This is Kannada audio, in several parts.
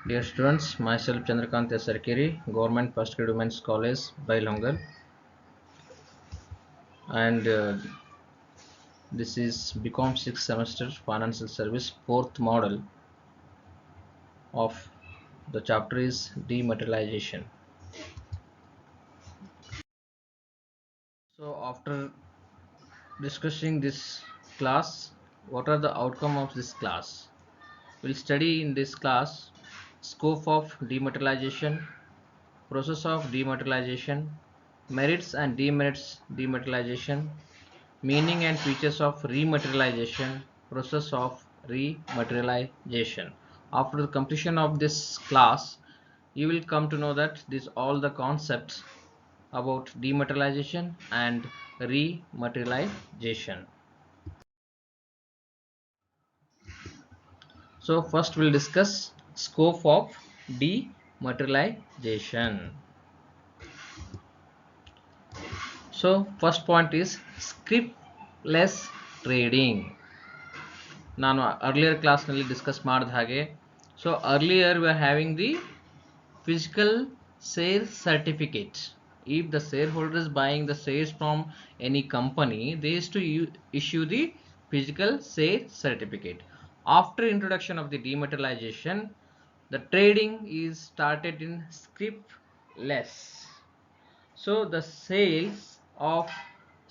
Dear students, myself Chandrakant Sarkiri, Government First Grade Women's College, Bailongal, and this is BCom 6th semester Financial Service 4th model of the chapter is dematerialization. So after discussing this class, what are the outcome of this class? We'll study in this class scope of dematerialization, process of dematerialization, merits and demerits dematerialization, meaning and features of rematerialization, process of rematerialization. After the completion of this class, you will come to know that these all the concepts about dematerialization and rematerialization. So first we'll discuss scope of dematerialization. So first point is scriptless trading. ನಾನು earlier class ನಲ್ಲಿ discuss ಮಾಡಿದ ಹಾಗೆ, so earlier we are having the physical share certificate. If the shareholder is buying the shares from any company, they used to issue the physical share certificate. After introduction of the dematerialization, the trading is started in scriptless. So the sales of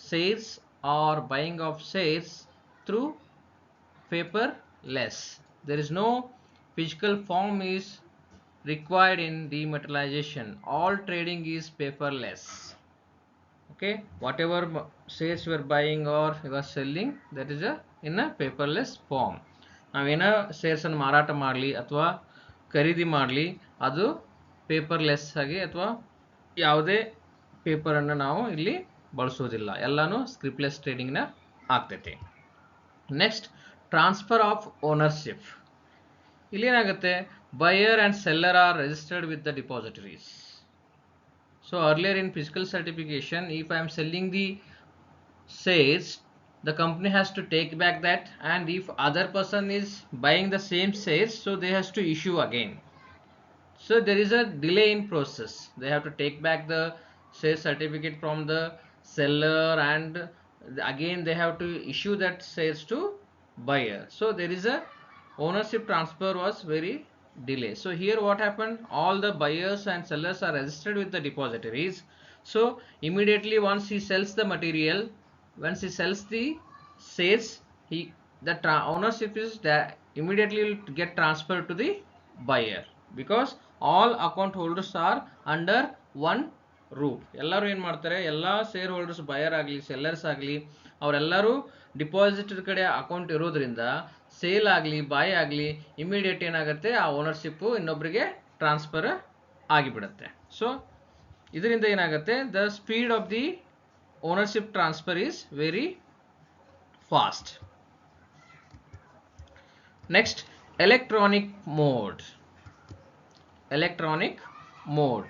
shares or buying of shares through paperless. There is no physical form is required in dematerialization. All trading is paperless. Okay, whatever shares you are buying or you are selling, that is in a paperless form. ನಾವೇನ ಶೇರ್ಸ್ ಅನ್ನು ಮಾರಾಟ ಮಾಡಲಿ ಅಥವಾ ಖರೀದಿ ಮಾಡಲಿ, ಅದು ಪೇಪರ್ಲೆಸ್ ಆಗಿ ಅಥವಾ ಯಾವುದೇ ಪೇಪರ್ ಅನ್ನು ನಾವು ಇಲ್ಲಿ ಬಳಸೋದಿಲ್ಲ, ಎಲ್ಲಾನು ಸ್ಕ್ರಿಪ್ಟ್ಲೆಸ್ ಟ್ರೇಡಿಂಗ್ ನ ಆಗ್ತೈತಿ. Next, transfer of ownership. ಇಲ್ಲಿ ಏನಾಗುತ್ತೆ, buyer and seller are registered with the depositories. So earlier in physical certification, if I am selling the shares, the company has to take back that, and if other person is buying the same shares, so they has to issue again. So there is a delay in process. They have to take back the share certificate from the seller, and again they have to issue that shares to buyer. So there is a ownership transfer was very delay. So here what happened, all the buyers and sellers are registered with the depositories. So immediately once he sells the material, once he sells the shares, he the ownership is that immediately will get transferred to the buyer, because all account holders are under one roof. ಎಲ್ಲರೂ ಏನು ಮಾಡ್ತಾರೆ, ಎಲ್ಲ ಶೇರ್ ಹೋಲ್ಡರ್ಸ್ ಬಯರ್ ಆಗಲಿ ಸೆಲ್ಲರ್ಸ್ ಆಗಲಿ ಅವರೆಲ್ಲರೂ ಡಿಪಾಸಿಟರ್ ಕಡೆ ಅಕೌಂಟ್ ಇರೋದ್ರಿಂದ ಸೇಲ್ ಆಗಲಿ ಬಾಯ್ ಆಗಲಿ ಇಮಿಡಿಯೇಟ್ ಏನಾಗುತ್ತೆ, ಆ ಓನರ್ಶಿಪ್ಪು ಇನ್ನೊಬ್ಬರಿಗೆ ಟ್ರಾನ್ಸ್ಫರ್ ಆಗಿಬಿಡುತ್ತೆ. ಸೊ ಇದರಿಂದ ಏನಾಗುತ್ತೆ, the speed of the ownership transfer is very fast. Next, electronic mode. Electronic mode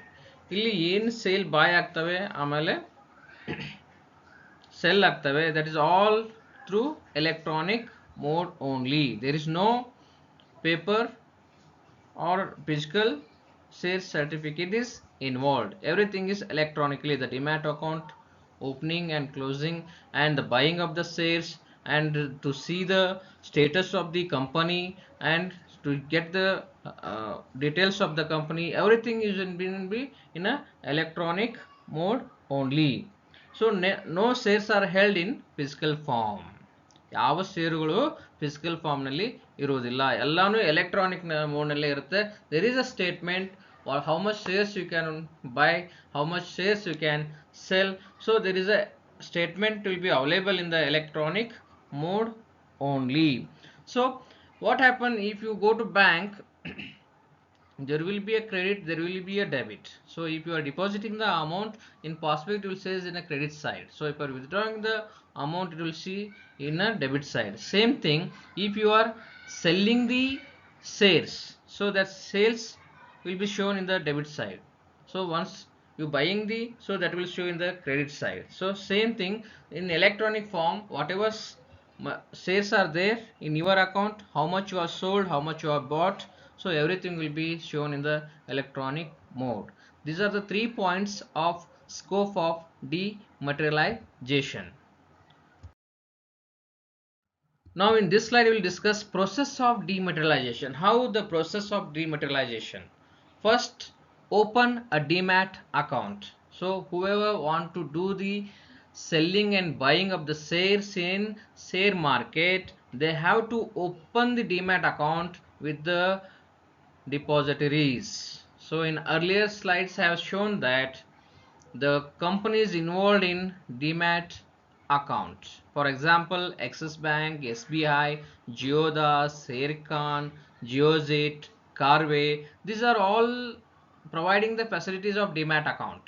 ಇಲ್ಲಿ ಏನು ಸೇಲ್ ಬಾಯ್ ಆಗ್ತವೆ ಆಮೇಲೆ ಸೆಲ್ ಆಗ್ತವೆ, that is all through electronic mode only. There is no paper or physical share certificate is involved. Everything is electronically. The demat account opening and closing and the buying of the shares, and to see the status of the company and to get the details of the company, everything is in a electronic mode only. So no shares are held in physical form. ಯಾವ ಷೇರುಗಳು ಫಿಸಿಕಲ್ ಫಾರ್ಮ್ ನಲ್ಲಿ ಇರುವುದಿಲ್ಲ, ಎಲ್ಲಾನು ಎಲೆಕ್ಟ್ರಾನಿಕ್ ಮೋಡ್ ನಲ್ಲೇ ಇರುತ್ತೆ. There is a statement how much shares you can buy, how much shares you can sell. So there is a statement will be available in the electronic mode only. So what happen if you go to bank, there will be a credit, there will be a debit. So if you are depositing the amount in passbook, it will says in a credit side. So if you are withdrawing the amount, it will see in a debit side. Same thing if you are selling the shares, so that sales will be shown in the debit side. So once you buying the, so that will show in the credit side. So same thing in electronic form, whatever shares are there in your account, how much you are sold, how much you are bought, So everything will be shown in the electronic mode. These are the 3 points of scope of dematerialization. Now in this slide we will discuss process of dematerialization. How the process of dematerialization. First, open a demat account. So whoever want to do the selling and buying of the shares in share market, they have to open the demat account with the depositories. So in earlier slides I have shown that the companies involved in demat account, for example Axis Bank, SBI, Geodas, Sharekhan, Geojit, Carway, these are all providing the facilities of demat account.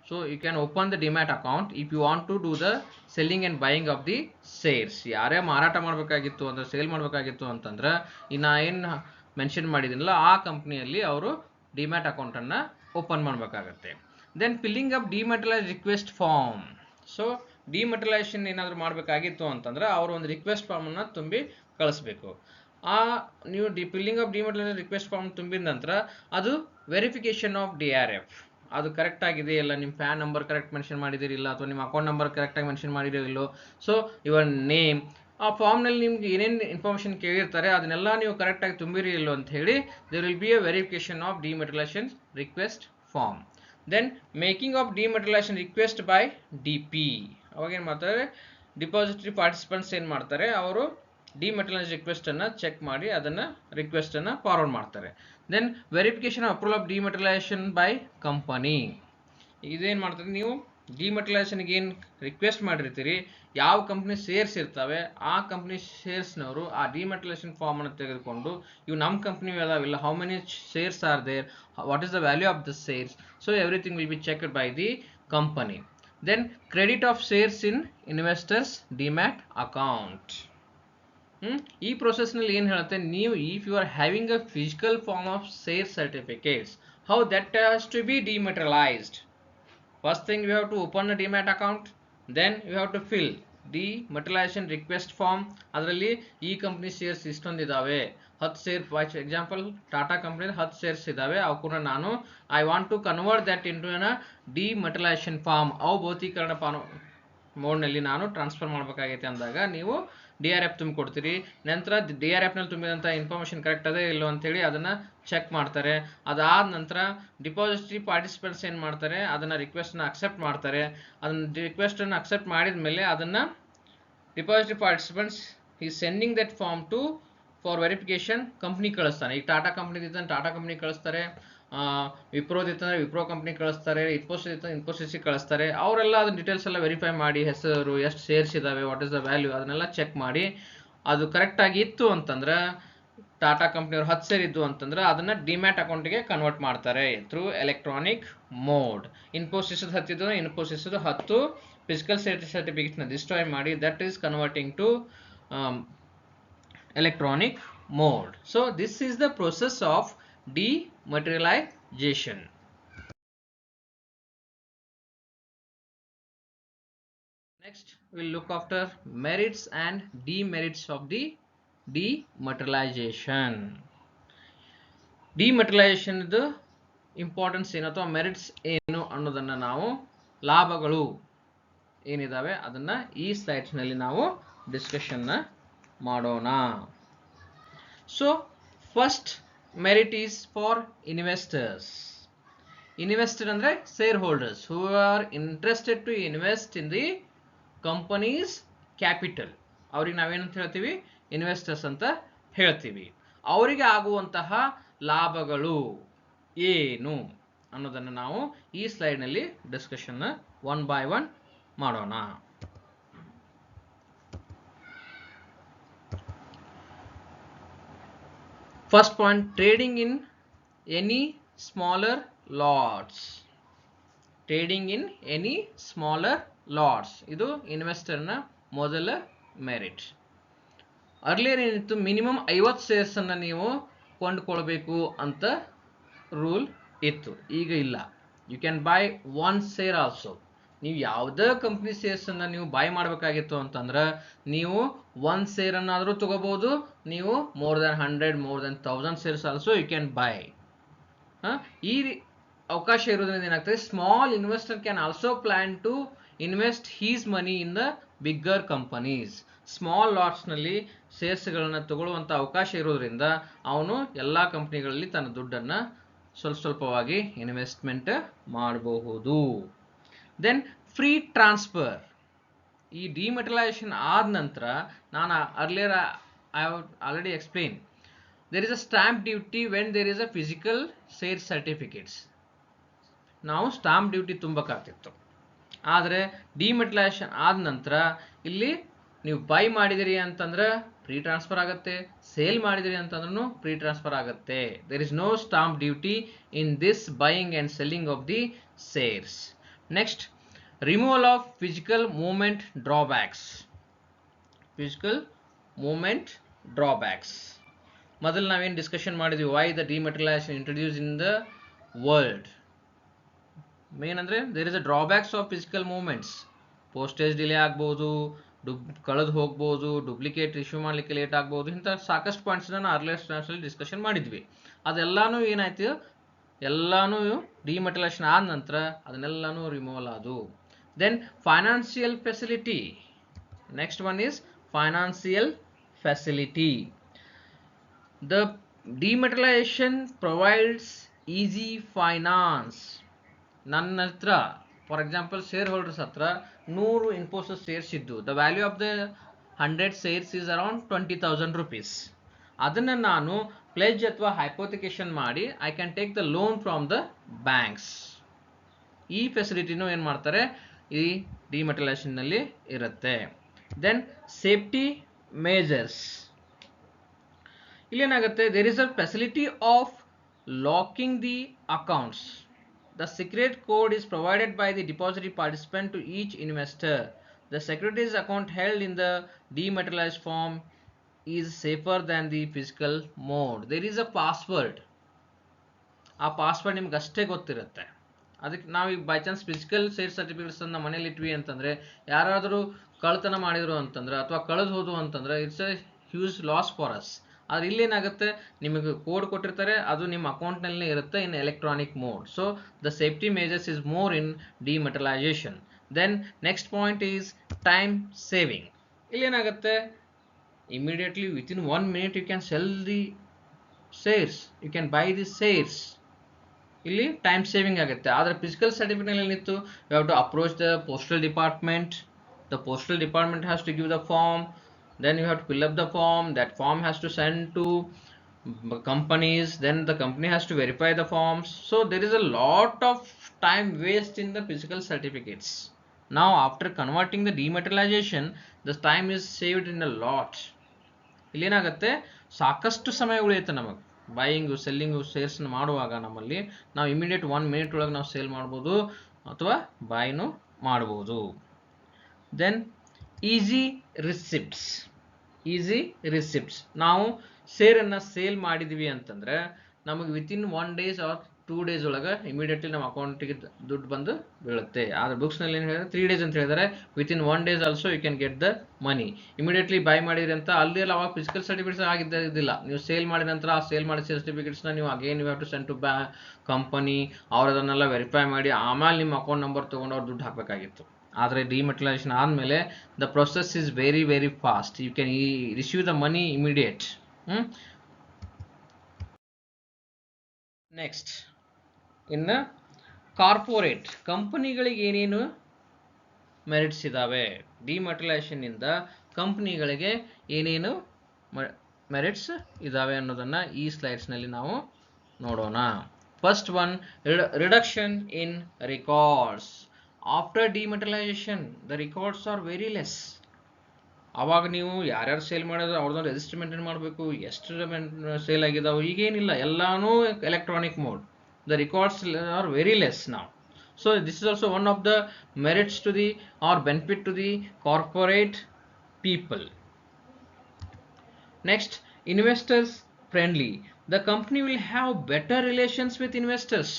So you can open the demat account if you want to do the selling and buying of the shares. ಯಾರೇ ಮಾರಾಟ ಮಾಡಬೇಕಾಗಿತ್ತು ಅಂದ್ರೆ ಸೇಲ್ ಮಾಡಬೇಕಾಗಿತ್ತು ಅಂತಂದ್ರೆ ಇನ್ನು ಏನು ಮೆನ್ಷನ್ ಮಾಡಿದಿನಲ್ಲ ಆ ಕಂಪ್ನಿಯಲ್ಲಿ ಅವರು ಡಿಮ್ಯಾಟ್ ಅಕೌಂಟನ್ನು ಓಪನ್ ಮಾಡಬೇಕಾಗತ್ತೆ. Then filling up dematerialise request form. So dematerialisation ಏನಾದರೂ ಮಾಡಬೇಕಾಗಿತ್ತು ಅಂತಂದ್ರೆ ಅವರು ಒಂದು ರಿಕ್ವೆಸ್ಟ್ ಫಾರ್ಮನ್ನು ತುಂಬಿ ಕಳಿಸ್ಬೇಕು. ಆ ನೀವು filling up dematerialise request form ತುಂಬಿದ ನಂತರ ಅದು ವೆರಿಫಿಕೇಶನ್ ಆಫ್ DRF, ಅದು ಕರೆಕ್ಟ್ ಆಗಿದೆ ಇಲ್ಲ, ನಿಮ್ಮ ಪ್ಯಾನ್ ನಂಬರ್ ಕರೆಕ್ಟ್ ಮೆನ್ಷನ್ ಮಾಡಿದಿರಿಲ್ಲ ಅಥವಾ ನಿಮ್ಮ ಅಕೌಂಟ್ ನಂಬರ್ ಕರೆಕ್ಟಾಗಿ ಮೆನ್ಷನ್ ಮಾಡಿದಿರಿಲ್ಲೋ, ಸೊ ಯುವರ್ ನೇಮ್, ಆ ಫಾರ್ಮ್ನಲ್ಲಿ ನಿಮ್ಗೆ ಏನೇನು ಇನ್ಫಾರ್ಮೇಷನ್ ಕೇಳಿರ್ತಾರೆ ಅದನ್ನೆಲ್ಲ ನೀವು ಕರೆಕ್ಟಾಗಿ ತುಂಬಿರಿ ಇಲ್ಲೋ ಅಂತ ಹೇಳಿ there will be a verification of dematerialisation request form. Then making of dematerialisation request by DP. ಅವಾಗ ಏನು ಮಾಡ್ತಾರೆ, ಡಿಪಾಸಿಟರಿ ಪಾರ್ಟಿಸಿಪೆಂಟ್ಸ್ ಏನು ಮಾಡ್ತಾರೆ, ಅವರು ಡಿಮೆಟಲೈಸ್ ರಿಕ್ವೆಸ್ಟನ್ನು ಚೆಕ್ ಮಾಡಿ ಅದನ್ನು ರಿಕ್ವೆಸ್ಟನ್ನು ಫಾರ್ವರ್ಡ್ ಮಾಡ್ತಾರೆ. Then verification approval of dematerialisation by company. ಇದೇನು ಮಾಡ್ತಾರೆ, ನೀವು ಡಿಮೆಟಲೈಸೇಷನ್ಗೆ ಏನು ರಿಕ್ವೆಸ್ಟ್ ಮಾಡಿರ್ತೀರಿ, ಯಾವ ಕಂಪ್ನಿ ಶೇರ್ಸ್ ಇರ್ತವೆ ಆ ಕಂಪ್ನಿ ಶೇರ್ಸ್ನವರು ಆ ಡಿಮೆಟಲೈಸೇಷನ್ ಫಾರ್ಮನ್ನು ತೆಗೆದುಕೊಂಡು ಇವು ನಮ್ಮ ಕಂಪ್ನಿ ಅದಾವಿಲ್ಲ, how many shares are there, what is the value of the shares, so everything will be checked by the company. Then credit of shares in investors demat account. ಈ ಪ್ರೊಸೆಸ್ನಲ್ಲಿ ಏನು ಹೇಳುತ್ತೆ, ನೀವು if you are having a physical form of share certificates, how that has to be dematerialised. First thing you have to open a demat account, then you have to fill ಡಿಮೆಟಲೈಸೇಷನ್ request form. ಅದರಲ್ಲಿ ಈ ಕಂಪ್ನಿ ಶೇರ್ಸ್ ಇಷ್ಟೊಂದಿದ್ದಾವೆ, 10 share, for example Tata company 10 shares ಇದ್ದಾವೆ, ಅವು ಕೂಡ ನಾನು I want to convert that into an dematerialisation form, ಅವು ಭೌತಿಕರಣ ಮೋಡ್ನಲ್ಲಿ ನಾನು ಟ್ರಾನ್ಸ್ಫರ್ ಮಾಡಬೇಕಾಗೈತೆ ಅಂದಾಗ ನೀವು DRF ತುಂಬಿಕೊಡ್ತೀರಿ. ನಂತರ DRFನಲ್ಲಿ ತುಂಬಿದಂಥ ಇನ್ಫಾರ್ಮೇಷನ್ ಕರೆಕ್ಟ್ ಅದೇ ಇಲ್ಲೋ ಅಂತೇಳಿ ಅದನ್ನು ಚೆಕ್ ಮಾಡ್ತಾರೆ. ಅದಾದ ನಂತರ ಡಿಪಾಸಿಟರಿ ಪಾರ್ಟಿಸಿಪೆಂಟ್ಸ್ ಏನು ಮಾಡ್ತಾರೆ, ಅದನ್ನು ರಿಕ್ವೆಸ್ಟನ್ನ ಅಕ್ಸೆಪ್ಟ್ ಮಾಡ್ತಾರೆ. ಅದನ್ನು ರಿಕ್ವೆಸ್ಟನ್ನು ಅಕ್ಸೆಪ್ಟ್ ಮಾಡಿದ ಮೇಲೆ ಅದನ್ನು depository participants is sending that form to for verification company ಕಳಿಸ್ತಾನೆ. ಈಗ ಟಾಟಾ ಕಂಪ್ನಿದಿದ್ದಂದ್ರೆ ಟಾಟಾ ಕಂಪ್ನಿ ಕಳಿಸ್ತಾರೆ, ವಿಪ್ರೋದಿತ್ತಂದರೆ ವಿಪ್ರೋ ಕಂಪ್ನಿ ಕಳಿಸ್ತಾರೆ, ಇನ್ಫೋಸಿಸ್ ಇತ್ತಂದ್ರೆ ಇನ್ಫೋಸಿಸ್ಗೆ ಕಳಿಸ್ತಾರೆ. ಅವರೆಲ್ಲ ಅದನ್ನ ಡೀಟೇಲ್ಸ್ ಎಲ್ಲ ವೆರಿಫೈ ಮಾಡಿ, ಹೆಸರು, ಎಷ್ಟು ಶೇರ್ಸ್ ಇದ್ದಾವೆ, ವಾಟ್ ಇಸ್ ದ ವ್ಯಾಲ್ಯೂ, ಅದನ್ನೆಲ್ಲ ಚೆಕ್ ಮಾಡಿ ಅದು ಕರೆಕ್ಟಾಗಿ ಇತ್ತು ಅಂತಂದ್ರೆ, ಟಾಟಾ ಕಂಪ್ನಿಯವ್ರು 10 ಶೇರ್ ಇದ್ದು ಅಂತಂದ್ರೆ ಅದನ್ನು ಡಿಮ್ಯಾಟ್ ಅಕೌಂಟಿಗೆ ಕನ್ವರ್ಟ್ ಮಾಡ್ತಾರೆ ಥ್ರೂ ಎಲೆಕ್ಟ್ರಾನಿಕ್ ಮೋಡ್. ಇನ್ಫೋಸಿಸ್ 10 ಇದ್ದು ಇನ್ಫೋಸಿಸ್ 10 ಫಿಸಿಕಲ್ ಸರ್ಟಿಫಿಕೇಟ್ನ ಡಿಸ್ಟ್ರಾಯ್ ಮಾಡಿ that is converting to electronic mode. So this is the process of dematerialization. Next we'll look after merits and demerits of the dematerialization. Dematerialization ದು ಇಂಪಾರ್ಟೆನ್ಸ್ ಏನು ಅಥವಾ ಮೆರಿಟ್ಸ್ ಏನು ಅನ್ನೋದನ್ನು ನಾವು, ಲಾಭಗಳು ಏನಿದಾವೆ ಅದನ್ನು ಈ ಸ್ಲೈಡ್ಸ್ನಲ್ಲಿ ನಾವು ಡಿಸ್ಕಷನ್ನ ಮಾಡೋಣ. So first merit is for investors. Investor ಅಂದರೆ shareholders who are interested to invest in the companies capital. ಅವ್ರಿಗೆ ನಾವೇನಂತ ಹೇಳ್ತೀವಿ, ಇನ್ವೆಸ್ಟರ್ಸ್ ಅಂತ ಹೇಳ್ತೀವಿ. ಅವರಿಗೆ ಆಗುವಂತಹ ಲಾಭಗಳು ಏನು ಅನ್ನೋದನ್ನು ನಾವು ಈ ಸ್ಲೈಡ್ನಲ್ಲಿ ಡಿಸ್ಕಷನ್ನ 1 by 1 ಮಾಡೋಣ. First point, trading in any smaller lots. Trading in any smaller lots. ಇದು ಇನ್ವೆಸ್ಟರ್ನ ಮೊದಲ ಮೆರಿಟ್. ಅರ್ಲಿಯರ್ ಏನಿತ್ತು, ಮಿನಿಮಮ್ 50 ಶೇರ್ಸನ್ನು ನೀವು ಕೊಂಡುಕೊಳ್ಬೇಕು ಅಂತ ರೂಲ್ ಇತ್ತು. ಈಗ ಇಲ್ಲ, you can buy 1 share also. ನೀವು ಯಾವುದೇ ಕಂಪ್ನಿ ಶೇರ್ಸನ್ನು ನೀವು ಬೈ ಮಾಡಬೇಕಾಗಿತ್ತು ಅಂತಂದ್ರೆ ನೀವು ಒಂದು ಶೇರನ್ನಾದರೂ ತಗೋಬಹುದು, ನೀವು more than 100 more than 1000 shares also you can buy. ಈ ಅವಕಾಶ ಇರೋದ್ರಿಂದ ಏನಾಗ್ತದೆ, small investor can also plan to invest his money in the bigger companies. Small ಲಾಟ್ಸ್ನಲ್ಲಿ ಶೇರ್ಸ್ಗಳನ್ನು ತಗೊಳ್ಳುವಂಥ ಅವಕಾಶ ಇರೋದ್ರಿಂದ ಅವನು ಎಲ್ಲ ಕಂಪ್ನಿಗಳಲ್ಲಿ ತನ್ನ ದುಡ್ಡನ್ನು ಸ್ವಲ್ಪವಾಗಿ ಇನ್ವೆಸ್ಟ್ಮೆಂಟ್ ಮಾಡಬಹುದು. Then free transfer. ಈ ಡಿಮೆಟಲೈಸೇಷನ್ ಆದ ನಂತರ ನಾನು earlier I have already explain, there is a stamp duty when there is a physical share certificates. ನಾವು ಸ್ಟಾಂಪ್ ಡ್ಯೂಟಿ ತುಂಬಕ್ಕಾಗ್ತಿತ್ತು. ಆದರೆ ಡಿಮೆಟಲೈಸೇಷನ್ ಆದ ನಂತರ ಇಲ್ಲಿ ನೀವು ಬೈ ಮಾಡಿದಿರಿ ಅಂತಂದ್ರೆ ಫ್ರೀ ಟ್ರಾನ್ಸ್ಫರ್ ಆಗುತ್ತೆ, ಸೇಲ್ ಮಾಡಿದಿರಿ ಅಂತಂದ್ರೂ ಫ್ರೀ ಟ್ರಾನ್ಸ್ಫರ್ ಆಗುತ್ತೆ. There is no stamp duty in this buying and selling of the shares. Next, removal of physical movement drawbacks. Physical movement drawbacks ಮೊದಲು ನಾವೇನು ಡಿಸ್ಕಷನ್ ಮಾಡಿದ್ವಿ, why the dematerialisation introduce in the world. Main ಅಂದರೆ there is a drawbacks of physical movements. Postage delay ಆಗ್ಬೋದು, ಕಳೆದು ಹೋಗ್ಬೋದು, ಡೂಪ್ಲಿಕೇಟ್ ಇಶ್ಯೂ ಮಾಡಲಿಕ್ಕೆ ಲೇಟ್ ಆಗ್ಬೋದು, ಇಂಥ ಸಾಕಷ್ಟು ಪಾಯಿಂಟ್ಸ್ನ ನಾವು ಅರ್ಲಿಯರ್ ಕ್ಲಾಸಲ್ಲಿ ಡಿಸ್ಕಷನ್ ಮಾಡಿದ್ವಿ. ಅದೆಲ್ಲನೂ ಏನಾಯ್ತು, ಎಲ್ಲನೂ ಡಿಮೆಟಲೈಸೇಷನ್ ಆದ ನಂತರ ಅದನ್ನೆಲ್ಲನೂ ರಿಮೂವಲ್ ಆದವು. Then financial facility. Next one is financial facility. The dematerialization provides easy finance. ನನ್ನ ಹತ್ರ ಫಾರ್ ಎಕ್ಸಾಂಪಲ್ ಶೇರ್ ಹೋಲ್ಡರ್ಸ್ ಹತ್ರ 100 ಇನ್ಫೋಸಿಸ್ ಶೇರ್ಸ್ ಇದ್ದು, the value of the 100 shares is around 20,000 rupees. ಅದನ್ನು ನಾನು ಪ್ಲೆಜ್ ಅಥವಾ ಹೈಪೋಥಿಕೇಶನ್ ಮಾಡಿ I can take the loan from the banks. ಈ ಫೆಸಿಲಿಟಿನೂ ಏನು ಮಾಡ್ತಾರೆ, ಈ ಡಿಮೆಟಲೈಸೇಷನ್ನಲ್ಲಿ ಇರುತ್ತೆ. Then safety measures. ಇಲ್ಲೇನಾಗುತ್ತೆ, there is a facility of locking the accounts. The secret code is provided by the depository participant to each investor. The securities account held in the dematerialized form is safer than the physical mode. There is a password. ಆ ಪಾಸ್ವರ್ಡ್ ನಿಮ್ಗೆ ಅಷ್ಟೇ ಗೊತ್ತಿರುತ್ತೆ. ಅದಕ್ಕೆ ನಾವೀಗ ಬೈ ಚಾನ್ಸ್ ಫಿಸಿಕಲ್ ಶೇರ್ ಸರ್ಟಿಫಿಕೇಟ್ಸನ್ನು ಮನೇಲಿ ಇಟ್ವಿ ಅಂತಂದರೆ, ಯಾರಾದರೂ ಕಳ್ತನ ಮಾಡಿದ್ರು ಅಂತಂದ್ರೆ ಅಥವಾ ಕಳೆದು ಹೋದು ಅಂತಂದ್ರೆ it's a huge loss for us. ಆದರೆ ಇಲ್ಲೇನಾಗುತ್ತೆ, ನಿಮಗೆ ಕೋಡ್ ಕೊಟ್ಟಿರ್ತಾರೆ, ಅದು ನಿಮ್ಮ ಅಕೌಂಟ್ನಲ್ಲೇ ಇರುತ್ತೆ in electronic mode. So the safety measures is more in dematerialisation. Then next point is time saving. ಇಲ್ಲೇನಾಗುತ್ತೆ, immediately within 1 minute you can sell the shares, you can buy the shares. ಇಲ್ಲಿ ಟೈಮ್ ಸೇವಿಂಗ್ ಆಗುತ್ತೆ. ಆದರೆ ಫಿಸಿಕಲ್ ಸರ್ಟಿಫಿಕೇಟ್ನಲ್ಲಿ ಏನಿತ್ತು, you have to approach the postal department. The postal department has to give the form. Then you have to fill up the form. That form has to send to companies. Then the company has to verify the forms. So there is a lot of time waste in the physical certificates. Now after converting the dematerialization, the time is saved in a lot. ಇಲ್ಲೇನಾಗುತ್ತೆ, ಸಾಕಷ್ಟು ಸಮಯ ಉಳಿಯುತ್ತೆ ನಮಗೆ ಬೈಯಿಂಗು ಸೆಲ್ಲಿಂಗು ಶೇರ್ಸ್ನ ಮಾಡುವಾಗ. ನಮ್ಮಲ್ಲಿ ನಾವು ಇಮಿಡಿಯೇಟ್ 1 minute ಒಳಗೆ ನಾವು ಸೇಲ್ ಮಾಡ್ಬೋದು ಅಥವಾ ಬೈನು ಮಾಡ್ಬೋದು. Then easy receipts. Easy receipts, ನಾವು ಶೇರನ್ನು ಸೇಲ್ ಮಾಡಿದ್ವಿ ಅಂತಂದರೆ ನಮಗೆ ವಿತಿನ್ 1 days ಆರ್ 2 days ಒಳಗೆ ಇಮಿಡಿಯೇಟ್ಲಿ ನಮ್ಮ ಅಕೌಂಟಿಗೆ ದುಡ್ಡು ಬಂದು ಬೀಳುತ್ತೆ. ಆದರೆ ಬುಕ್ಸ್ನಲ್ಲಿ ಏನು ಹೇಳಿದ್ರೆ 3 days ಅಂತ ಹೇಳಿದರೆ, within 1 days also you can get the money. Immediately buy ಮಾಡಿದ್ರಿ ಅಂತ ಅಲ್ಲಿ ಅವಾಗ ಫಿಸಿಕಲ್ ಸರ್ಟಿಫಿಕೇಟ್ಸ್ ಆಗಿದ್ದಿಲ್ಲ. ನೀವು ಸೇಲ್ ಮಾಡಿದ ನಂತರ ಆ ಸೇಲ್ ಮಾಡಿದ ಸರ್ಟಿಫಿಕೇಟ್ಸ್ನ ನೀವು again you have to send to company. ಅವ್ರು ಅದನ್ನೆಲ್ಲ ವೆರಿಫೈ ಮಾಡಿ ಆಮೇಲೆ ನಿಮ್ಮ ಅಕೌಂಟ್ ನಂಬರ್ ತೊಗೊಂಡು ಅವ್ರು ದುಡ್ಡು ಹಾಕಬೇಕಾಗಿತ್ತು. ಆದರೆ ಡಿಮೆಟಲೈಸೇಷನ್ ಆದಮೇಲೆ the process is very very fast. You can receive the money immediate. Next, ಇನ್ನು ಕಾರ್ಪೊರೇಟ್ ಕಂಪನಿಗಳಿಗೆ ಏನೇನು ಮೆರಿಟ್ಸ್ ಇದ್ದಾವೆ, ಡಿಮೆಟಲೈಸೇಷನ್ನಿಂದ ಕಂಪ್ನಿಗಳಿಗೆ ಏನೇನು ಮೆರಿಟ್ಸ್ ಇದ್ದಾವೆ ಅನ್ನೋದನ್ನು ಈ ಸ್ಲೈಡ್ಸ್ನಲ್ಲಿ ನಾವು ನೋಡೋಣ. First one, reduction in records. After dematerialisation the records are very less. ಆವಾಗ ನೀವು ಯಾರ್ಯಾರು ಸೇಲ್ ಮಾಡಿದ್ರೆ ಅವ್ರದ್ದು ರಿಜಿಸ್ಟರ್ ಮೇಂಟೈನ್ ಮಾಡಬೇಕು, ಎಷ್ಟು ಸೇಲ್ ಆಗಿದಾವೆ, ಈಗೇನಿಲ್ಲ, ಎಲ್ಲಾನು electronic mode. The records are very less ನಾವು. So this is also one of the merits to the are benefit to the corporate people. Next, investors friendly. The company will have better relations with investors.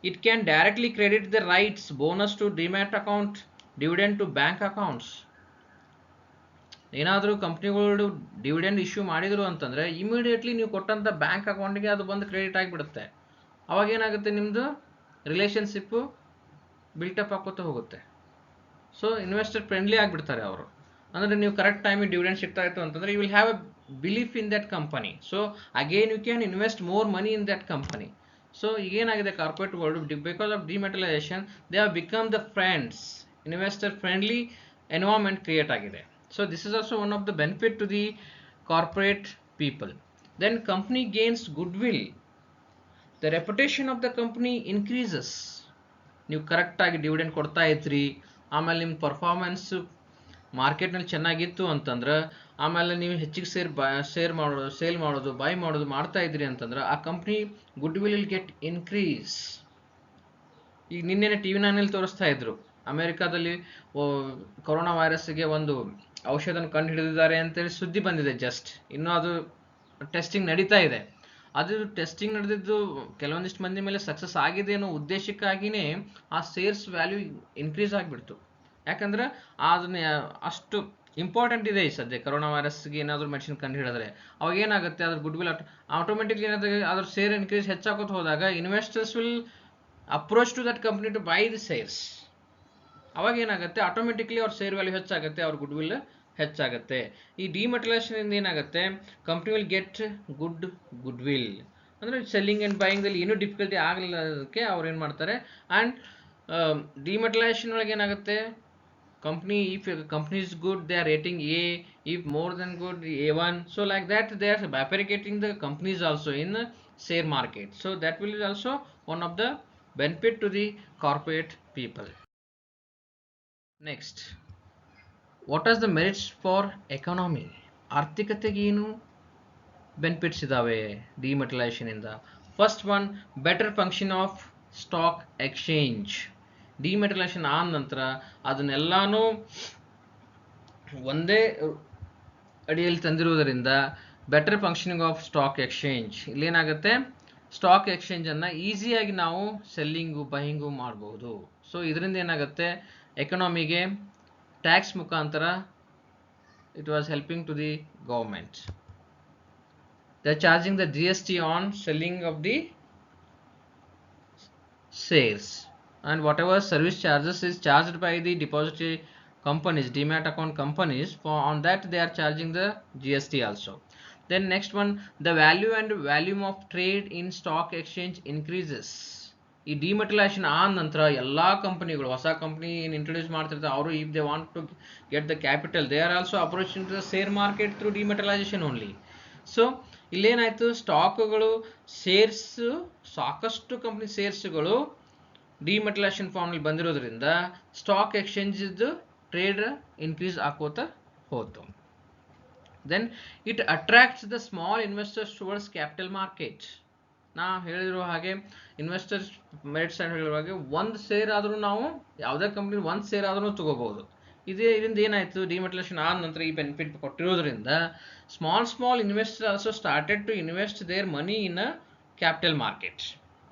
It can directly credit the rights, bonus to demat account, dividend to bank accounts. ಏನಾದರೂ ಕಂಪ್ನಿಗಳು ಡಿವಿಡೆಂಡ್ ಇಶ್ಯೂ ಮಾಡಿದ್ರು ಅಂತಂದರೆ ಇಮಿಡಿಯೇಟ್ಲಿ ನೀವು ಕೊಟ್ಟಂಥ ಬ್ಯಾಂಕ್ ಅಕೌಂಟಿಗೆ ಅದು ಬಂದು ಕ್ರೆಡಿಟ್ ಆಗಿಬಿಡುತ್ತೆ. ಅವಾಗ ಏನಾಗುತ್ತೆ, ನಿಮ್ಮದು ರಿಲೇಷನ್ಶಿಪ್ಪು ಬಿಲ್ಟಪ್ ಹಾಕೋತಾ ಹೋಗುತ್ತೆ. ಸೊ ಇನ್ವೆಸ್ಟರ್ ಫ್ರೆಂಡ್ಲಿ ಆಗಿಬಿಡ್ತಾರೆ ಅವರು. ಅಂದರೆ ನೀವು ಕರೆಕ್ಟ್ ಟೈಮಿಗೆ ಡಿವಿಡೆಂಡ್ ಸಿಗ್ತಾ ಇತ್ತು ಅಂತಂದರೆ you will have a belief in that company. So again you can invest more money in that company. So ಈಗೇನಾಗಿದೆ, corporate world because of dematerialisation they have become the friends, investor friendly environment create ಆಗಿದೆ. So this is also one of the benefit to the corporate people. Then company gains goodwill. The reputation of the company increases. ನೀವು ಕರೆಕ್ಟಾಗಿ ಡಿವಿಡೆಂಡ್ ಕೊಡ್ತಾ ಇದ್ರಿ, ಆಮೇಲೆ ನಿಮ್ಮ ಪರ್ಫಾರ್ಮೆನ್ಸ್ ಮಾರ್ಕೆಟ್ನಲ್ಲಿ ಚೆನ್ನಾಗಿತ್ತು ಅಂತಂದ್ರೆ, ಆಮೇಲೆ ನೀವು ಹೆಚ್ಚಿಗೆ ಸೇಲ್ ಮಾಡೋದು ಬೈ ಮಾಡೋದು ಮಾಡ್ತಾ ಇದ್ರಿ ಅಂತಂದ್ರೆ ಆ company good will get increase. ಈಗ ನಿನ್ನೆ ಟಿ ವಿ ನೈನಲ್ಲಿ ತೋರಿಸ್ತಾ ಇದ್ರು, ಅಮೆರಿಕಾದಲ್ಲಿ ಕೊರೋನಾ ವೈರಸ್ಗೆ ಒಂದು ಔಷಧನ ಕಂಡು ಹಿಡಿದಿದ್ದಾರೆ ಅಂತೇಳಿ ಸುದ್ದಿ ಬಂದಿದೆ. ಜಸ್ಟ್ ಇನ್ನೂ ಅದು ಟೆಸ್ಟಿಂಗ್ ನಡೀತಾ ಇದೆ. ಅದು ಟೆಸ್ಟಿಂಗ್ ನಡೆದಿದ್ದು ಕೆಲವೊಂದಿಷ್ಟು ಮಂದಿ ಮೇಲೆ ಸಕ್ಸಸ್ ಆಗಿದೆ ಅನ್ನೋ ಉದ್ದೇಶಕ್ಕಾಗಿಯೇ ಆ ಶೇರ್ಸ್ ವ್ಯಾಲ್ಯೂ ಇನ್ಕ್ರೀಸ್ ಆಗಿಬಿಡ್ತು. ಯಾಕಂದ್ರೆ ಅದನ್ನ ಅಷ್ಟು ಇಂಪಾರ್ಟೆಂಟ್ ಇದೆ ಈ ಸದ್ಯ. ಕೊರೋನಾ ವೈರಸ್ಗೆ ಏನಾದರೂ ಮೆಡಿಸಿನ್ ಕಂಡು ಹಿಡಿದ್ರೆ ಅವಾಗ ಏನಾಗುತ್ತೆ, ಅದ್ರ ಗುಡ್ ವಿಲ್ ಆಟೋಮೆಟಿಕ್ಲಿ ಏನಾದ್ರೆ ಅದ್ರ ಶೇರ್ ಇನ್ಕ್ರೀಸ್ ಹೆಚ್ಚಾಗೋದು ಹೋದಾಗ investors will approach to that company to buy the shares. ಅವಾಗ ಏನಾಗುತ್ತೆ, ಆಟೋಮೆಟಿಕ್ಲಿ ಅವ್ರ ಶೇರ್ ವ್ಯಾಲ್ಯೂ ಹೆಚ್ಚಾಗುತ್ತೆ, ಅವ್ರ ಗುಡ್ ವಿಲ್ ಹೆಚ್ಚಾಗುತ್ತೆ. ಈ ಡಿಮೆಟಲೈಸೇಷನ್ ಇಂದ ಏನಾಗುತ್ತೆ, company will get good will. ಅಂದರೆ ಸೆಲ್ಲಿಂಗ್ ಆ್ಯಂಡ್ ಬೈಯಿಂಗಲ್ಲಿ ಏನೂ ಡಿಫಿಕಲ್ಟಿ ಆಗಲಿಲ್ಲದಕ್ಕೆ ಅವ್ರು ಏನು ಮಾಡ್ತಾರೆ. ಆ್ಯಂಡ್ ಡಿಮೆಟಲೈಸೇಷನ್ ಒಳಗೆ ಏನಾಗುತ್ತೆ, company if company is good they are rating A, if more than good A1. So like that they are bifurcating the companies also in the share market. So that will be also one of the benefit to the corporate people. Next, what are the merits for economy? ಆರ್ಥಿಕತೆಗೆ ಏನು ಬೆನಿಫಿಟ್ಸ್ ಇದಾವೆ ಡಿಮೆಟಲೈಸೇಷನ್ ಇಂದ? First one, better function of stock exchange. Dematerialisation ಆದ ನಂತರ ಅದನ್ನೆಲ್ಲಾನು ಒಂದೇ ಅಡಿಯಲ್ಲಿ ತಂದಿರುವುದರಿಂದ better functioning of stock exchange. ಇಲ್ಲೇನಾಗುತ್ತೆ, ಸ್ಟಾಕ್ ಎಕ್ಸ್ಚೇಂಜನ್ನು ಈಸಿಯಾಗಿ ನಾವು ಸೆಲ್ಲಿಂಗು ಬೈಯಿಂಗು ಮಾಡಬಹುದು. ಸೊ ಇದರಿಂದ ಏನಾಗುತ್ತೆ, ಎಕನಾಮಿಗೆ ಟ್ಯಾಕ್ಸ್ ಮುಖಾಂತರ it was helping to the government. They are charging the GST on selling of the shares, and whatever service charges is charged by the depository companies, demat account companies, for on that they are charging the GST also. Then next one, the value and volume of trade in stock exchange increases. ಈ ಡಿಮೆಟಲೈಸೇಷನ್ ಆದ ನಂತರ ಎಲ್ಲ ಕಂಪನಿಗಳು, ಹೊಸ ಕಂಪನಿ ಏನು ಇಂಟ್ರೊಡ್ಯೂಸ್ ಮಾಡ್ತಿರ್ತಾರೆ ಅವರು, if they want to get the capital they are also approaching to the share market through dematerialisation only. So ಇಲ್ಲೇನಾಯಿತು, ಸ್ಟಾಕ್ಗಳು ಶೇರ್ಸ್, ಸಾಕಷ್ಟು ಕಂಪ್ನಿ ಶೇರ್ಸ್ಗಳು ಡಿಮೆಟಲೈಸೇಷನ್ ಫಾರ್ಮ್ನಲ್ಲಿ ಬಂದಿರೋದ್ರಿಂದ ಸ್ಟಾಕ್ ಎಕ್ಸ್ಚೇಂಜಿದ್ದು ಟ್ರೇಡ್ ಇನ್ಕ್ರೀಸ್ ಆಕೋತಾ ಹೋತು. Then it attracts the small investors towards capital market. ನಾ ಹೇಳಿರೋ ಹಾಗೆ ಇನ್ವೆಸ್ಟರ್ಸ್ ಮೆರಿಟ್ಸ್ ಅಂತ ಹೇಳಿರೋ ಹಾಗೆ ಒಂದು ಶೇರ್ ಆದರೂ ನಾವು ಯಾವುದೇ ಕಂಪ್ನಿ ಒಂದು ಶೇರ್ ಆದ್ರೂ ತಗೋಬಹುದು. ಇದರಿಂದ ಏನಾಯಿತು, ಡಿಮೆಟಲೈಸೇಷನ್ ಆದ ನಂತರ ಈ ಬೆನಿಫಿಟ್ ಕೊಟ್ಟಿರೋದ್ರಿಂದ small investor also started to invest their money in a capital market.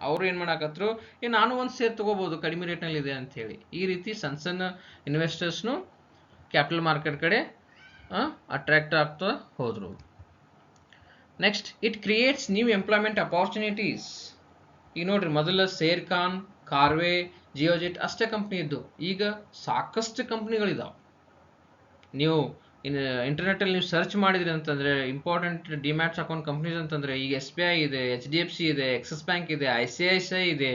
ಅವರು ಏನು ಮಾಡಾಕತ್ರು, ನಾನು ಒಂದು ಶೇರ್ ತೊಗೋಬೋದು ಕಡಿಮೆ ರೇಟ್ನಲ್ಲಿ ಇದೆ ಅಂಥೇಳಿ. ಈ ರೀತಿ ಸಣ್ಣ ಇನ್ವೆಸ್ಟರ್ಸ್ನು ಕ್ಯಾಪಿಟಲ್ ಮಾರ್ಕೆಟ್ ಕಡೆ ಅಟ್ರಾಕ್ಟ್ ಆಗ್ತಾ ಹೋದರು. Next, it creates new employment opportunities. ಈಗ ನೋಡ್ರಿ, ಮೊದಲ ಶೇರ್ ಖಾನ್, ಕಾರ್ವೆ, ಜಿಯೋಜೆಟ್ ಅಷ್ಟೇ ಕಂಪ್ನಿ ಇದ್ದು, ಈಗ ಸಾಕಷ್ಟು ಕಂಪ್ನಿಗಳಿದಾವೆ. ನೀವು ಇಂಟರ್ನೆಟ್ಟಲ್ಲಿ ನೀವು ಸರ್ಚ್ ಮಾಡಿದ್ರಿ ಅಂತಂದರೆ ಇಂಪಾರ್ಟೆಂಟ್ ಡಿಮ್ಯಾಟ್ಸ್ ಅಕೌಂಟ್ ಕಂಪ್ನೀಸ್ ಅಂತಂದರೆ ಈಗ SBI ಇದೆ, HDFC ಇದೆ, ಆಕ್ಸಿಸ್ ಬ್ಯಾಂಕ್ ಇದೆ, ICICI ಇದೆ,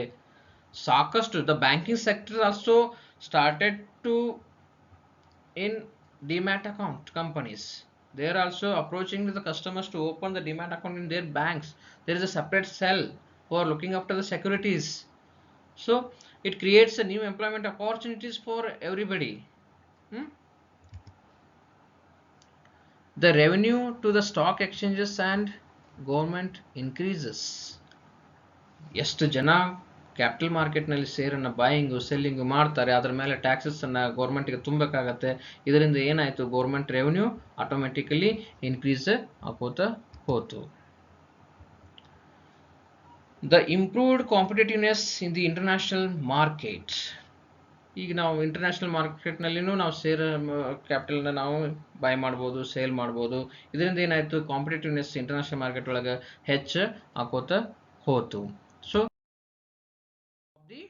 ಸಾಕಷ್ಟು. The banking sector also started to in demat account companies. They are also approaching the customers to open the demat account in their banks. There is a separate cell who are looking after the securities. So it creates a new employment opportunities for everybody. The revenue to the stock exchanges and government increases. ಎಷ್ಟು ಜನ ಕ್ಯಾಪಿಟಲ್ ಮಾರ್ಕೆಟ್ನಲ್ಲಿ ಶೇರನ್ನು ಬಾಯಿಂಗು ಸೆಲ್ಲಿಂಗು ಮಾಡ್ತಾರೆ, ಅದರ ಮೇಲೆ ಟ್ಯಾಕ್ಸಸ್ಸನ್ನು ಗೌರ್ಮೆಂಟ್ಗೆ ತುಂಬಬೇಕಾಗತ್ತೆ. ಇದರಿಂದ ಏನಾಯಿತು, ಗೌರ್ಮೆಂಟ್ ರೆವೆನ್ಯೂ ಆಟೋಮೆಟಿಕಲಿ ಇನ್ಕ್ರೀಸ್ ಆಗೋತಾ ಹೋತು. The improved competitiveness in the international market. ಈಗ ನಾವು ಇಂಟರ್ನ್ಯಾಷನಲ್ ಮಾರ್ಕೆಟ್ನಲ್ಲಿನೂ ನಾವು ಶೇರ್ ಕ್ಯಾಪಿಟಲ್ನ ನಾವು ಬೈ ಮಾಡ್ಬೋದು, ಸೇಲ್ ಮಾಡ್ಬೋದು. ಇದರಿಂದ ಏನಾಯಿತು, ಕಾಂಪಿಟೇಟಿವ್ನೆಸ್ ಇಂಟರ್ನ್ಯಾಷನಲ್ ಮಾರ್ಕೆಟ್ ಒಳಗೆ ಹೆಚ್ಚು ಆಕೋತ ಹೋತು. So the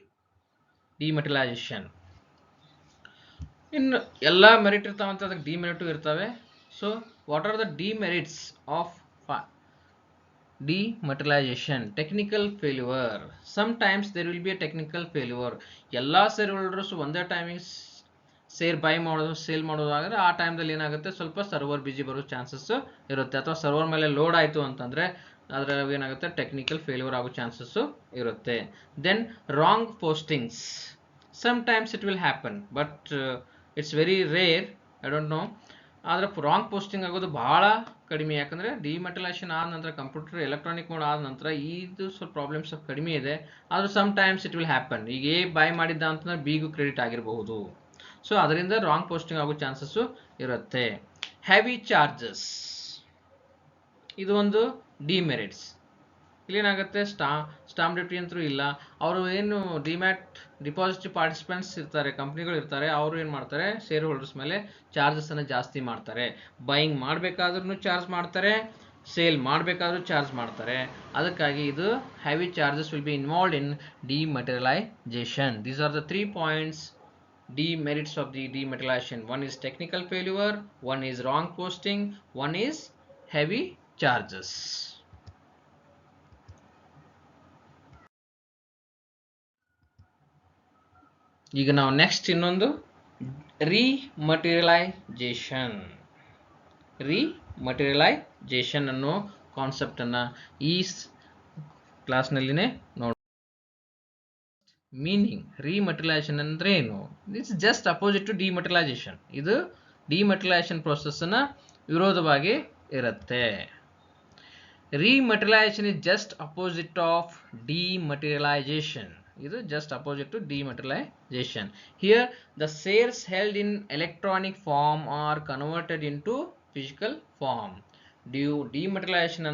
dematerialisation. ಇನ್ನು ಎಲ್ಲ ಮೆರಿಟ್ ಇರ್ತಾವಂತ, ಅದಕ್ಕೆ ಡಿಮೆರಿಟು ಇರ್ತವೆ. So what are the demerits of demetalization? Technical failure. Sometimes there will be a technical failure. ಎಲ್ಲ ಶೇರ್ ಹೋಲ್ಡರ್ಸ್ ಒಂದೇ ಟೈಮಿಗೆ ಶೇರ್ ಬೈ ಮಾಡೋದು, ಸೇಲ್ ಮಾಡೋದಾದ್ರೆ ಆ ಟೈಮ್ದಲ್ಲಿ ಏನಾಗುತ್ತೆ, ಸ್ವಲ್ಪ ಸರ್ವರ್ ಬಿಜಿ ಬರೋ ಚಾನ್ಸಸ್ ಇರುತ್ತೆ. ಅಥವಾ ಸರ್ವರ್ ಮೇಲೆ ಲೋಡ್ ಆಯಿತು ಅಂತಂದರೆ ಅದರ ಏನಾಗುತ್ತೆ, ಟೆಕ್ನಿಕಲ್ ಫೇಲ್ಯೂರ್ ಆಗೋ ಚಾನ್ಸಸ್ಸು ಇರುತ್ತೆ. Then wrong postings. Sometimes it will happen, but it's very rare, I don't know. ಆದರೆ ರಾಂಗ್ ಪೋಸ್ಟಿಂಗ್ ಆಗೋದು ಭಾಳ ಕಡಿಮೆ. ಯಾಕಂದರೆ ಡಿಮೆಟಲೈಸೇಷನ್ ಆದ ನಂತರ, ಕಂಪ್ಯೂಟರ್ ಎಲೆಕ್ಟ್ರಾನಿಕ್ ಮೋಡ್ ಆದ ನಂತರ ಇದು ಸ್ವಲ್ಪ ಪ್ರಾಬ್ಲಮ್ಸ್ ಕಡಿಮೆ ಇದೆ. ಆದರೂ sometimes it will happen. ಈಗ ಎ ಬೈ ಮಾಡಿದ್ದ ಅಂತಂದ್ರೆ ಬಿಗೂ ಕ್ರೆಡಿಟ್ ಆಗಿರಬಹುದು. ಸೊ ಅದರಿಂದ ರಾಂಗ್ ಪೋಸ್ಟಿಂಗ್ ಆಗೋ ಚಾನ್ಸಸ್ಸು ಇರುತ್ತೆ. ಹೆವಿ ಚಾರ್ಜಸ್, ಇದು ಒಂದು ಡಿಮೆರಿಟ್ಸ್. ಇಲ್ಲೇನಾಗುತ್ತೆ, ಸ್ಟಾಂಪ್ ಡ್ಯೂಟಿ ಅಂತೂ ಇಲ್ಲ. ಅವರು ಏನು ಡಿಪಾಸಿಟ್ ಪಾರ್ಟಿಸಿಪೆಂಟ್ಸ್ ಇರ್ತಾರೆ, ಕಂಪ್ನಿಗಳು ಇರ್ತಾರೆ, ಅವರು ಏನು ಮಾಡ್ತಾರೆ, ಶೇರ್ ಹೋಲ್ಡರ್ಸ್ ಮೇಲೆ ಚಾರ್ಜಸ್ಸನ್ನು ಜಾಸ್ತಿ ಮಾಡ್ತಾರೆ. ಬೈಯಿಂಗ್ ಮಾಡಬೇಕಾದ್ರೂ ಚಾರ್ಜ್ ಮಾಡ್ತಾರೆ, ಸೇಲ್ ಮಾಡಬೇಕಾದ್ರೂ ಚಾರ್ಜ್ ಮಾಡ್ತಾರೆ. ಅದಕ್ಕಾಗಿ ಇದು heavy charges will be involved in dematerialisation. These are the 3 points, demerits of the demetalization. One is technical failure, one is wrong posting, one is heavy charges. ಈಗ ನಾವು ನೆಕ್ಸ್ಟ್ ಇನ್ನೊಂದು ರಿಮಟೀರಿಯಲೈಜೇಷನ್ ಅನ್ನೋ ಕಾನ್ಸೆಪ್ಟನ್ನು ಈ ಕ್ಲಾಸ್ನಲ್ಲಿನೇ ನೋಡ. ಮೀನಿಂಗ್, ರಿಮಟೀರಿಯಲೈಸೇಷನ್ ಅಂದ್ರೆ ಏನು? It's just opposite to dematerialisation. ಇದು ಡಿಮೆಟಲೈಸೇಷನ್ ಪ್ರೊಸೆಸ್ನ ವಿರೋಧವಾಗಿ ಇರುತ್ತೆ. Rematerialisation is just opposite of dematerialisation. ಇದು just opposite to dematerialisation. Here the shares held in electronic form are converted into physical form. Dematerialisation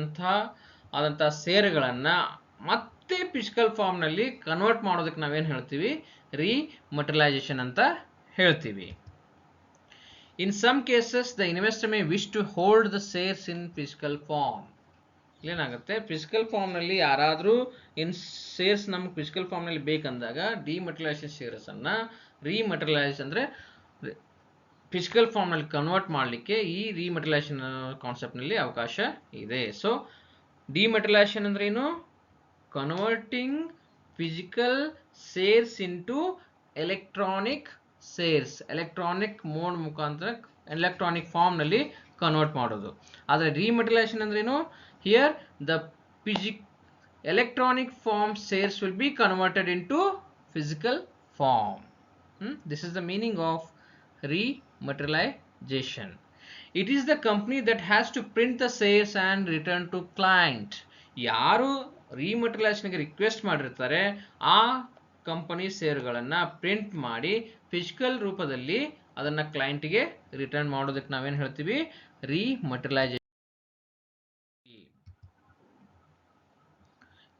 ಆದಂಥ ಶೇರ್ಗಳನ್ನು ಮತ್ತೆ ಫಿಸಿಕಲ್ ಫಾರ್ಮ್ನಲ್ಲಿ ಕನ್ವರ್ಟ್ ಮಾಡೋದಕ್ಕೆ ನಾವೇನು ಹೇಳ್ತೀವಿ, ರಿಮಟೀರಿಯಲೈಸೇಷನ್ ಅಂತ ಹೇಳ್ತೀವಿ. In some cases the investor may wish to hold the shares in physical form. ಏನಾಗುತ್ತೆ, ಫಿಸಿಕಲ್ ಫಾರ್ಮ್ನಲ್ಲಿ ಯಾರಾದರೂ ಶೇರ್ಸ್ ನಮ್ಗೆ ಫಿಸಿಕಲ್ ಫಾರ್ಮ್ನಲ್ಲಿ ಬೇಕಂದಾಗ ಡಿಮೆಟಲೈಸೇಷನ್ ಶೇರ್ಸನ್ನು ರಿಮಟೀರಿಯಲೈಸ್ ಅಂದರೆ ಫಿಸಿಕಲ್ ಫಾರ್ಮ್ನಲ್ಲಿ ಕನ್ವರ್ಟ್ ಮಾಡಲಿಕ್ಕೆ ಈ ರಿಮಟೀರಿಯಲೈಸೇಷನ್ ಕಾನ್ಸೆಪ್ಟ್ನಲ್ಲಿ ಅವಕಾಶ ಇದೆ. ಸೊ ಡಿಮೆಟಲೈಸೇಷನ್ ಅಂದ್ರೆ ಏನು? Converting physical shares into electronic shares. Electronic mode ಮುಖಾಂತರ ಎಲೆಕ್ಟ್ರಾನಿಕ್ ಫಾರ್ಮ್ನಲ್ಲಿ ಕನ್ವರ್ಟ್ ಮಾಡೋದು. ಆದರೆ ರಿಮಟೀರಿಯಲೈಸೇಷನ್ ಅಂದ್ರೇನು? Here the electronic form shares will be converted into physical form. This is the meaning of rematerialization. It is the company that has to print the shares and return to client. ಯಾರು ರಿಮಟೀರಿಯಲೈಸೇಷನ್ಗೆ ರಿಕ್ವೆಸ್ಟ್ ಮಾಡಿರ್ತಾರೆ ಆ ಕಂಪನಿ ಶೇರ್ಗಳನ್ನು ಪ್ರಿಂಟ್ ಮಾಡಿ ಫಿಸಿಕಲ್ ರೂಪದಲ್ಲಿ ಅದನ್ನು ಕ್ಲೈಂಟ್ಗೆ ರಿಟರ್ನ್ ಮಾಡೋದಕ್ಕೆ ನಾವೇನು ಹೇಳ್ತೀವಿ, ರಿಮಟೀರಿಯಲೈಸೇಷನ್.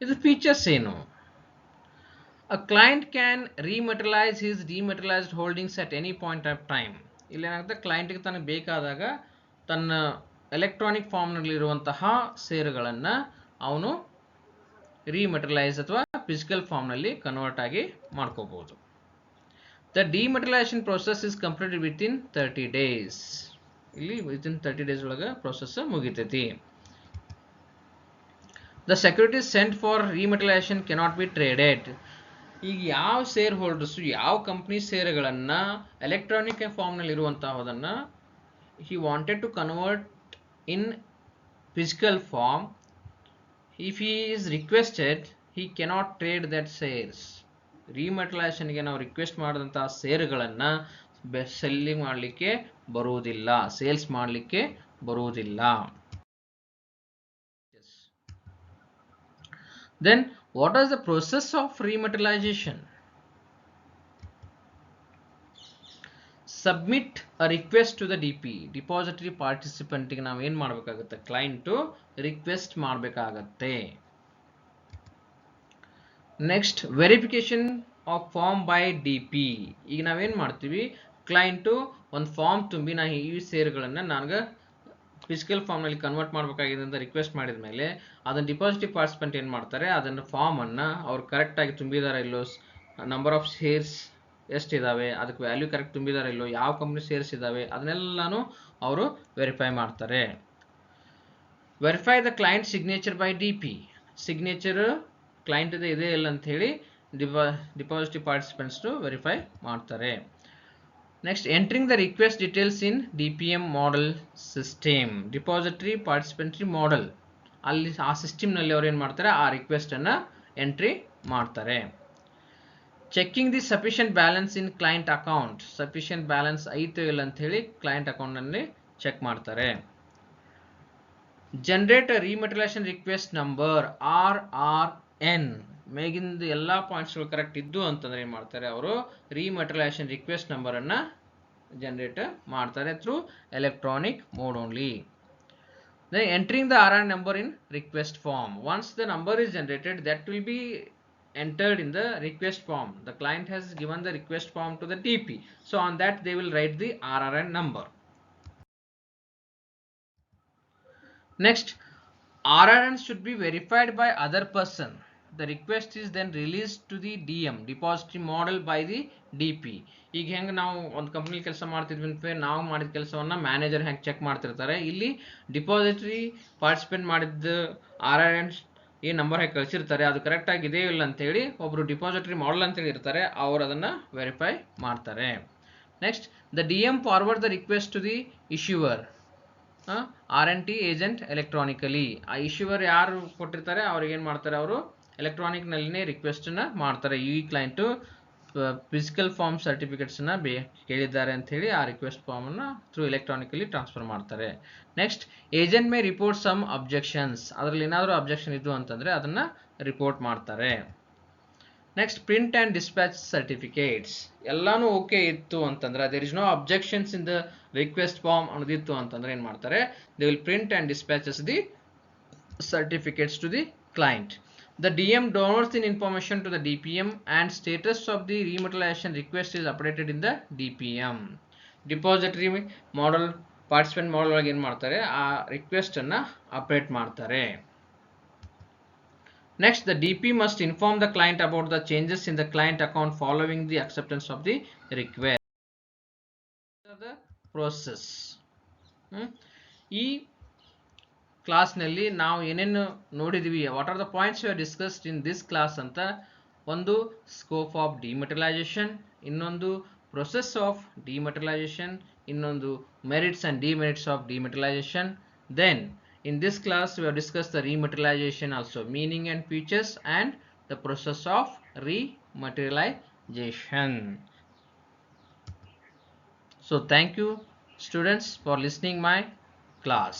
ಇದು ಫೀಚರ್ಸ್ ಏನು? A client can rematerialize his dematerialized holdings at any point of time. ಇಲ್ಲೇನಾಗುತ್ತೆ, ಕ್ಲೈಂಟ್ಗೆ ತನಗೆ ಬೇಕಾದಾಗ ತನ್ನ ಎಲೆಕ್ಟ್ರಾನಿಕ್ ಫಾರ್ಮ್ನಲ್ಲಿರುವಂತಹ ಶೇರುಗಳನ್ನು ಅವನು ರಿಮಟೀರಿಯಲೈಸ್ ಅಥವಾ ಫಿಸಿಕಲ್ ಫಾರ್ಮ್ನಲ್ಲಿ ಕನ್ವರ್ಟ್ ಆಗಿ ಮಾಡ್ಕೋಬಹುದು. The dematerialisation process is completed within 30 days. ಇಲ್ಲಿ ವಿತಿನ್ 30 days ಒಳಗೆ ಪ್ರೊಸೆಸ್ ಮುಗಿತೈತಿ. The securities sent for rematerialization cannot be traded. ಈಗ ಯಾವ ಶೇರ್ ಹೋಲ್ಡರ್ಸು ಯಾವ ಕಂಪ್ನಿ ಶೇರುಗಳನ್ನು ಎಲೆಕ್ಟ್ರಾನಿಕ್ ಫಾರ್ಮ್ನಲ್ಲಿ ಇರುವಂತಹದನ್ನು he wanted to convert in physical form, if he is requested he cannot trade that shares. ರಿಮಟೀರಿಯಲೈಸೇಷನ್ಗೆ ನಾವು ರಿಕ್ವೆಸ್ಟ್ ಮಾಡಿದಂತಹ ಶೇರುಗಳನ್ನು ಸೆಲ್ಲಿಂಗ್ ಮಾಡಲಿಕ್ಕೆ ಬರುವುದಿಲ್ಲ, ಸೇಲ್ಸ್ ಮಾಡಲಿಕ್ಕೆ ಬರುವುದಿಲ್ಲ. Then what is the process of rematerialization? Submit a request to the DP, depository participant ಗೆ ನಾವು ಏನು ಮಾಡಬೇಕಾಗುತ್ತೆ, ಕ್ಲೈಂಟ್ ರಿಕ್ವೆಸ್ಟ್ ಮಾಡಬೇಕಾಗತ್ತೆ. Next verification of form by DP. ಈಗ ನಾವೇನು ಮಾಡ್ತೀವಿ, ಕ್ಲೈಂಟು ಒಂದು ಫಾರ್ಮ್ ತುಂಬಿ ನಾ ಈ ಷೇರುಗಳನ್ನು ನನಗೆ ಫಿಸಿಕಲ್ ಫಾರ್ಮ್ನಲ್ಲಿ ಕನ್ವರ್ಟ್ ಮಾಡಬೇಕಾಗಿದೆ ಅಂತ ರಿಕ್ವೆಸ್ಟ್ ಮಾಡಿದ ಮೇಲೆ ಅದನ್ನು ಡಿಪಾಸಿಟಿವ್ ಪಾರ್ಟಿಸಿಪೆಂಟ್ ಏನು ಮಾಡ್ತಾರೆ, ಅದನ್ನು ಫಾರ್ಮನ್ನು ಅವ್ರು ಕರೆಕ್ಟಾಗಿ ತುಂಬಿದಾರ ಇಲ್ಲೋ, ನಂಬರ್ ಆಫ್ ಶೇರ್ಸ್ ಎಷ್ಟಿದ್ದಾವೆ, ಅದಕ್ಕೆ ವ್ಯಾಲ್ಯೂ ಕರೆಕ್ಟ್ ತುಂಬಿದಾರ ಇಲ್ಲೋ, ಯಾವ ಕಂಪ್ನಿ ಶೇರ್ಸ್ ಇದ್ದಾವೆ ಅದನ್ನೆಲ್ಲನೂ ಅವರು ವೆರಿಫೈ ಮಾಡ್ತಾರೆ. Verify the client signature by DP. Signature client ಇದೆ ಇಲ್ಲ ಅಂತ ಹೇಳಿ ಡಿಪಾಸಿಟಿವ್ ಪಾರ್ಟಿಸಿಪೆಂಟ್ಸ್ ವೆರಿಫೈ ಮಾಡ್ತಾರೆ. Next entering the request details in DPM model system. Depository ಪಾರ್ಟಿಸಿಪೆಂಟ್ರಿ ಮಾಡೆಲ್ ಅಲ್ಲಿ ಆ ಸಿಸ್ಟಮ್ನಲ್ಲಿ ಅವ್ರು ಏನು ಮಾಡ್ತಾರೆ, ಆ ರಿಕ್ವೆಸ್ಟನ್ನು ಎಂಟ್ರಿ ಮಾಡ್ತಾರೆ. Checking the sufficient balance in client account. Sufficient balance ಐತೋ ಇಲ್ಲ ಅಂತ ಹೇಳಿ ಕ್ಲೈಂಟ್ ಅಕೌಂಟ್ನಲ್ಲಿ ಚೆಕ್ ಮಾಡ್ತಾರೆ. Generate rematerialisation request number RRN. ಮೇಗಿಂದ ಎಲ್ಲ ಪಾಯಿಂಟ್ಸ್ಗಳು ಕರೆಕ್ಟ್ ಇದ್ದು ಅಂತಂದ್ರೆ ಏನು ಮಾಡ್ತಾರೆ, ಅವರು ರಿಮೆಟಲೈಸೇಷನ್ ರಿಕ್ವೆಸ್ಟ್ ನಂಬರನ್ನು ಜನರೇಟ್ ಮಾಡ್ತಾರೆ through electronic mode only. Then entering the RRN number in request form. Once the number is generated, that will be entered in the request form. The client has given the request form to the DP. So on that they will write the RRN number. Next, RRN should be verified by other person. The request is then released to the DM, depository model, by the DP. ಈಗ ಹೆಂಗೆ ನಾವು ಒಂದು ಕಂಪ್ನಿ ಕೆಲಸ ಮಾಡ್ತಿದ್ವಿ ಅಂತ ನಾವು ಮಾಡಿದ ಕೆಲಸವನ್ನು ಮ್ಯಾನೇಜರ್ ಹೆಂಗೆ ಚೆಕ್ ಮಾಡ್ತಿರ್ತಾರೆ, ಇಲ್ಲಿ ಡಿಪಾಸಿಟರಿ ಪಾರ್ಟಿಸಿಪೇಟ್ ಮಾಡಿದ RRN ಏನು ನಂಬರ್ ಹೇಗೆ ಕಳಿಸಿರ್ತಾರೆ ಅದು ಕರೆಕ್ಟಾಗಿ ಇದೆಯೋ ಇಲ್ಲ ಅಂತೇಳಿ ಒಬ್ಬರು ಡಿಪಾಸಿಟರಿ ಮಾಡಲ್ ಅಂತೇಳಿ ಇರ್ತಾರೆ, ಅವರು ಅದನ್ನು ವೆರಿಫೈ ಮಾಡ್ತಾರೆ. Next, the DM forward the request to the issuer, RNT agent electronically. ಆ ಇಶ್ಯೂವರ್ ಯಾರು ಕೊಟ್ಟಿರ್ತಾರೆ ಅವ್ರಿಗೆ ಏನು ಮಾಡ್ತಾರೆ, ಅವರು ಎಲೆಕ್ಟ್ರಾನಿಕ್ನಲ್ಲಿನೇ ರಿಕ್ವೆಸ್ಟನ್ನು ಮಾಡ್ತಾರೆ. ಈ ಕ್ಲೈಂಟು ಫಿಸಿಕಲ್ ಫಾರ್ಮ್ ಸರ್ಟಿಫಿಕೇಟ್ಸನ್ನು ಕೇಳಿದ್ದಾರೆ ಅಂಥೇಳಿ ಆ ರಿಕ್ವೆಸ್ಟ್ ಫಾರ್ಮನ್ನು ಥ್ರೂ ಎಲೆಕ್ಟ್ರಾನಿಕಲಿ ಟ್ರಾನ್ಸ್ಫರ್ ಮಾಡ್ತಾರೆ. Next, agent may report some objections. ಅದರಲ್ಲಿ ಏನಾದರೂ ಅಬ್ಜೆಕ್ಷನ್ ಇದ್ದು ಅಂತಂದರೆ ಅದನ್ನು ರಿಪೋರ್ಟ್ ಮಾಡ್ತಾರೆ. Next, print and dispatch certificates. ಎಲ್ಲಾನು ಓಕೆ ಇತ್ತು ಅಂತಂದ್ರೆ, there is no objections in the request form ಅನ್ನೋದಿತ್ತು ಅಂತಂದ್ರೆ ಏನು ಮಾಡ್ತಾರೆ, they will print and dispatches the certificates to the client. The DM downloads the information to the DPM and status of the rematerialization request is updated in the DPM. Depository model participant model ಒಳಗೆ ಏನು ಮಾಡ್ತಾರೆ, ಆ ರಿಕ್ವೆಸ್ಟನ್ನು ಅಪ್ಡೇಟ್ ಮಾಡ್ತಾರೆ. Next, the DP must inform the client about the changes in the client account following the acceptance of the request. The process. ಈ ಕ್ಲಾಸ್ನಲ್ಲಿ ನಾವು ಏನೇನು ನೋಡಿದ್ವಿ, what are the points we are discussed in this class ಅಂತ, ಒಂದು ಸ್ಕೋಪ್ ಆಫ್ ಡಿಮೆಟಲೈಸೇಷನ್, ಇನ್ನೊಂದು ಪ್ರೊಸೆಸ್ ಆಫ್ ಡಿಮೆಟಲೈಸೇಷನ್, ಇನ್ನೊಂದು merits and demerits of dematerialisation. Then in this class we have discussed the rematerialization also, meaning and features, and the process of rematerialization. So thank you students for listening my class.